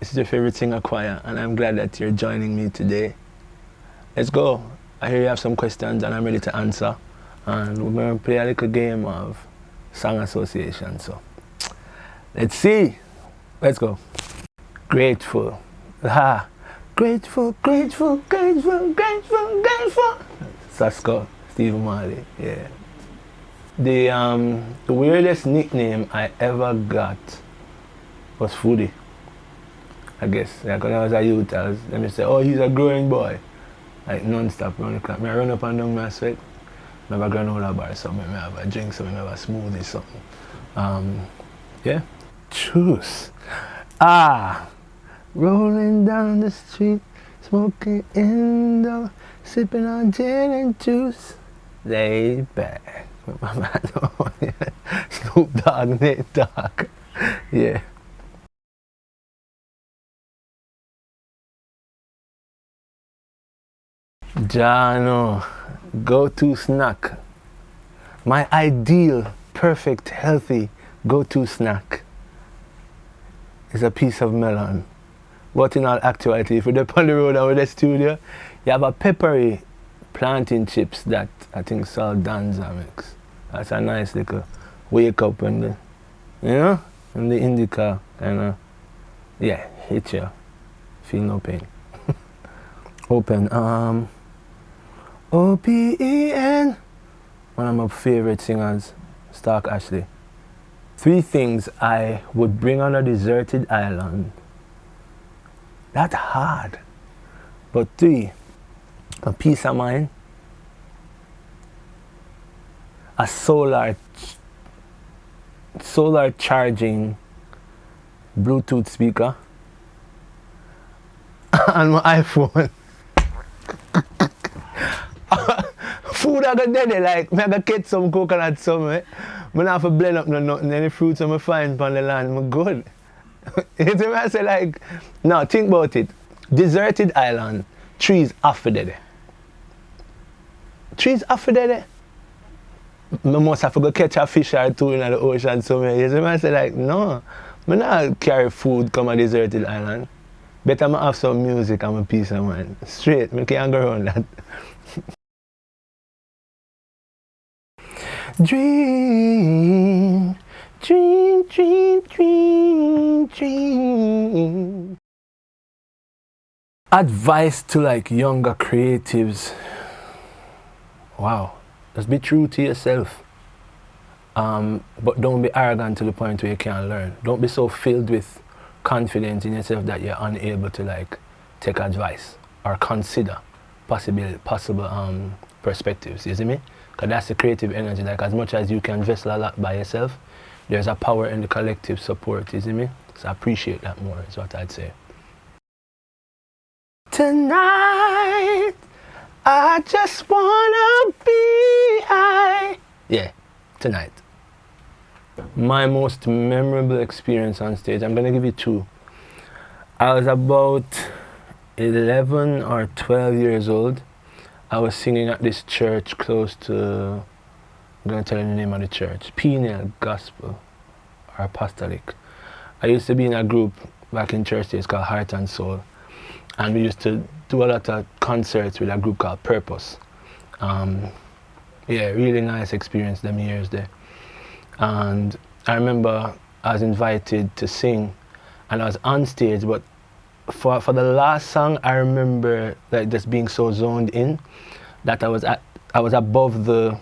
This is your favorite singer, Qyor, and I'm glad that you're joining me today. Let's go. I hear you have some questions and I'm ready to answer. And we're going to play a little game of song association. So let's see. Let's go. Grateful. Ha. Grateful, grateful, grateful, grateful, grateful. Sasco, Marley. Yeah. The weirdest nickname I ever got was Foodie. I guess. Like when I was a youth, let me say, oh, he's a growing boy. Like non-stop run the clock. I run up and down my sweat. I have a granola bar or something. I have a drink, something, I have a smoothie, something. Yeah. Juice. Rolling down the street, smoking indo, sipping on gin and juice. Laid back. With my man on. Snoop Dogg, Dogg. Yeah. Jano, go-to snack. My ideal, perfect, healthy go-to snack is a piece of melon. But in all actuality, if you're on the road or the studio, you have a peppery plantain chips that I think Sal Danza makes. That's a nice little wake up when the, you know, when the indica kind of, yeah, hit you. Feel no pain. Open. O-P-E-N. One of my favorite singers, Stark Ashley. 3 things I would bring on a deserted island. That's hard. But 3, a peace of mind, a solar charging Bluetooth speaker, and my iPhone. Food I got dead, like, I got get some coconut somewhere. I don't have to blend up nothing. Any fruits I find on the land, I'm good. You see what I say, like, now think about it. Deserted island, trees after there. Trees after there. I must have to go catch a fish or 2 in the ocean somewhere. You see what I say, like, no. I not carry food come a deserted island. Better I have some music and a peace of mind. Straight, I can't go around that. Dream, dream, dream, dream, dream. Advice to like younger creatives. Wow, just be true to yourself. But don't be arrogant to the point where you can't learn. Don't be so filled with confidence in yourself that you're unable to like take advice or consider possible perspectives. You see me? Because that's the creative energy. Like as much as you can vessel a lot by yourself, there's a power in the collective support. You see me? So I appreciate that more. Is what I'd say. Tonight, I just wanna be high. Yeah, tonight. My most memorable experience on stage, I'm gonna give you 2. I was about 11 or 12 years old. I was singing at this church close to, I'm gonna tell you the name of the church, Penal Gospel or Apostolic. I used to be in a group back in church days called Heart and Soul. And we used to do a lot of concerts with a group called Purpose. Yeah, really nice experience them years there. And I remember I was invited to sing and I was on stage, but for the last song I remember like just being so zoned in that I was above the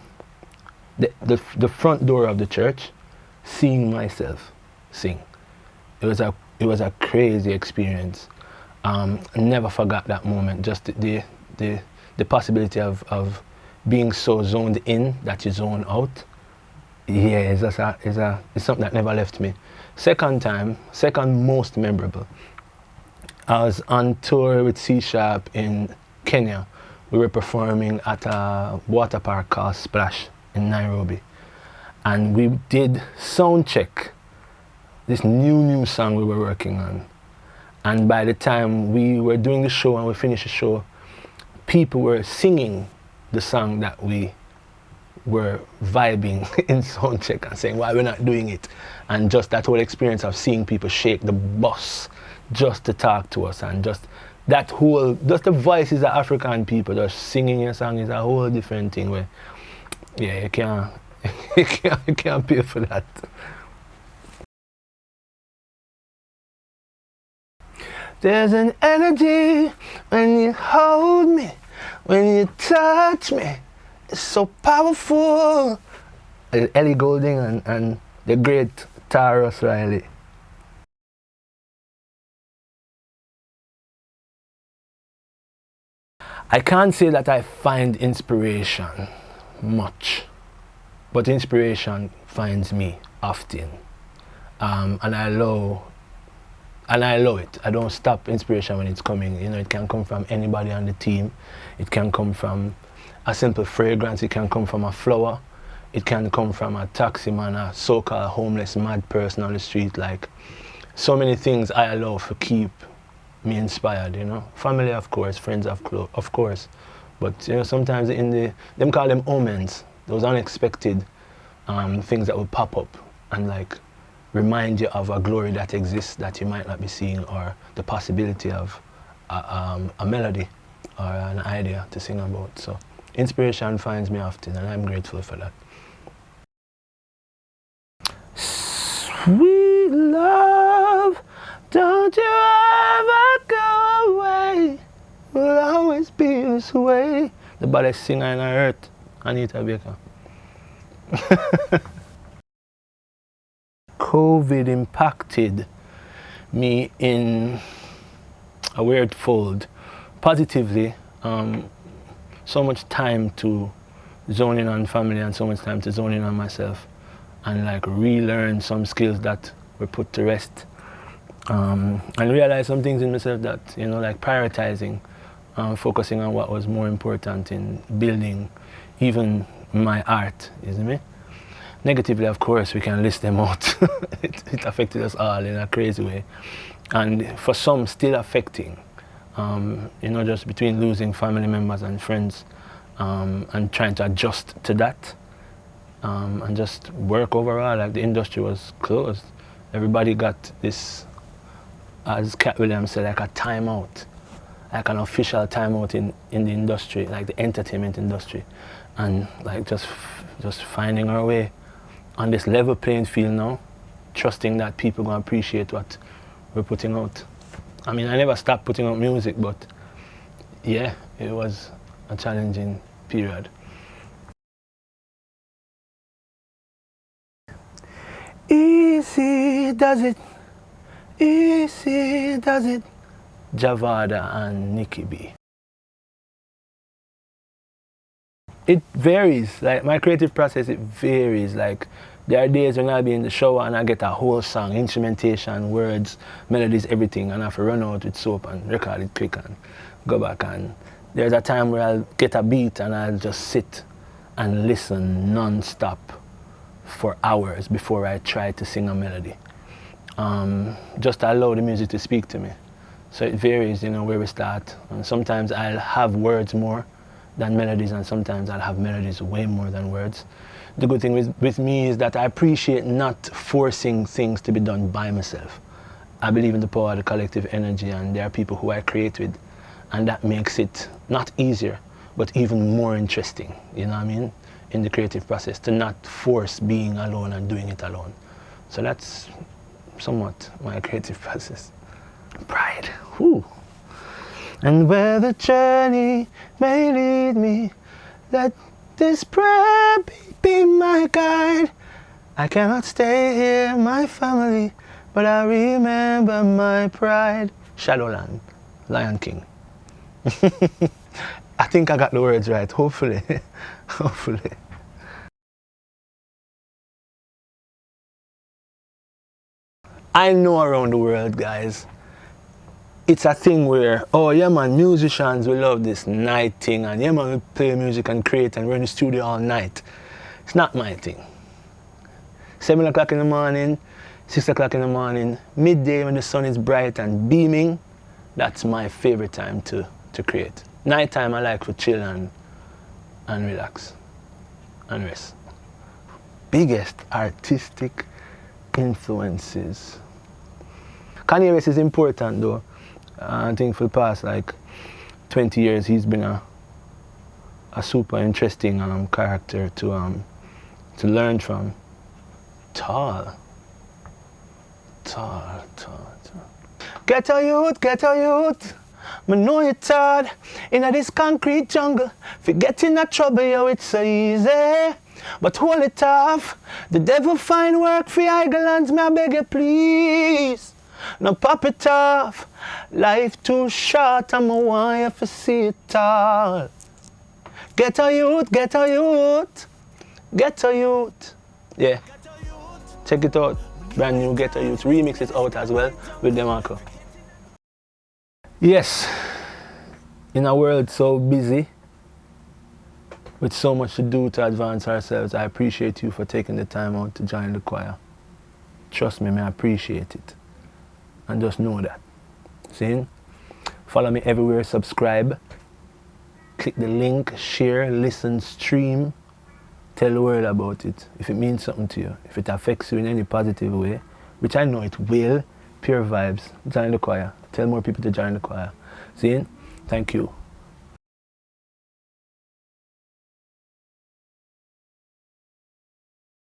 front door of the church seeing myself sing. It was a crazy experience. I never forgot that moment, just the possibility of being so zoned in that you zone out. Yeah, it's something that never left me. Second most memorable. I was on tour with C-Sharp in Kenya. We were performing at a water park called Splash in Nairobi. And we did sound check, this new song we were working on. And by the time we were doing the show and we finished the show, people were singing the song that we were vibing in soundcheck and saying why we're not doing it. And just that whole experience of seeing people shake the bus just to talk to us, and just that whole, just the voices of African people just singing your song is a whole different thing where, yeah, you can't, you can't pay for that. There's an energy when you hold me, when you touch me, it's so powerful. Ellie Goulding and the great Tarrus Riley. I can't say that I find inspiration much, but inspiration finds me often, and I allow it. I don't stop inspiration when it's coming. You know, it can come from anybody on the team. It can come from a simple fragrance. It can come from a flower. It can come from a taxi man, a so-called homeless mad person on the street. Like, so many things I allow to keep me inspired, you know. Family, of course, friends, of course. But, you know, sometimes them call them omens, those unexpected things that will pop up and like remind you of a glory that exists that you might not be seeing, or the possibility of a melody or an idea to sing about. So inspiration finds me often, and I'm grateful for that. Sweet love, don't you ever go away, we'll always be this way. The baddest singer on earth, Anita Baker. COVID impacted me in a weird fold. Positively, so much time to zone in on family and so much time to zone in on myself and like relearn some skills that were put to rest. And realize some things in myself that, you know, like prioritizing, focusing on what was more important in building even my art, isn't it? Negatively, of course, we can list them out. it affected us all in a crazy way. And for some, still affecting, you know, just between losing family members and friends and trying to adjust to that and just work overall. Like, the industry was closed. Everybody got this, as Cat Williams said, like a timeout, like an official timeout in the industry, like the entertainment industry, and like just finding our way on this level playing field now, trusting that people gonna appreciate what we're putting out. I mean, I never stopped putting out music, but yeah, it was a challenging period. Easy does it, easy does it. Javada and Nicky B. It varies, like my creative process, it varies. Like, there are days when I'll be in the shower and I get a whole song, instrumentation, words, melodies, everything, and I have to run out with soap and record it quick and go back. And there's a time where I'll get a beat and I'll just sit and listen non-stop for hours before I try to sing a melody. Just to allow the music to speak to me. So it varies, you know, where we start. And sometimes I'll have words more than melodies, and sometimes I'll have melodies way more than words. The good thing with me is that I appreciate not forcing things to be done by myself. I believe in the power of the collective energy, and there are people who I create with, and that makes it not easier, but even more interesting, you know what I mean, in the creative process, to not force being alone and doing it alone. So that's somewhat my creative process. Pride. Whew. And where the journey may lead me, let this prayer be my guide. I cannot stay here, my family, but I remember my pride. Shadowland, Lion King. I think I got the words right, hopefully. Hopefully. I know around the world, guys, it's a thing where, oh yeah man, musicians, we love this night thing, and yeah man, we play music and create and we're in the studio all night. It's not my thing. 7 o'clock in the morning, 6 o'clock in the morning, midday when the sun is bright and beaming, that's my favorite time to create. Nighttime I like to chill and relax and rest. Biggest artistic influences. Kanye West is important though. I think for the past like 20 years he's been a super interesting character to learn from. Tall. Get a youth. Me know you tired in this concrete jungle. If you get in a trouble, yo, it's so easy. But hold it off. The devil find work for Ireland's, me I beg you please. No pop it off. Life too short, and I want you to see it all. Get a youth. Yeah. Check it out. Brand new Get a Youth remix is out as well with DeMarco. Yes, in a world so busy, with so much to do to advance ourselves, I appreciate you for taking the time out to join the choir. Trust me, I appreciate it. And just know that. See? Follow me everywhere, subscribe, click the link, share, listen, stream, tell the world about it. If it means something to you, if it affects you in any positive way, which I know it will, Pure Vibes, join the choir. Tell more people to join the choir. See? Thank you.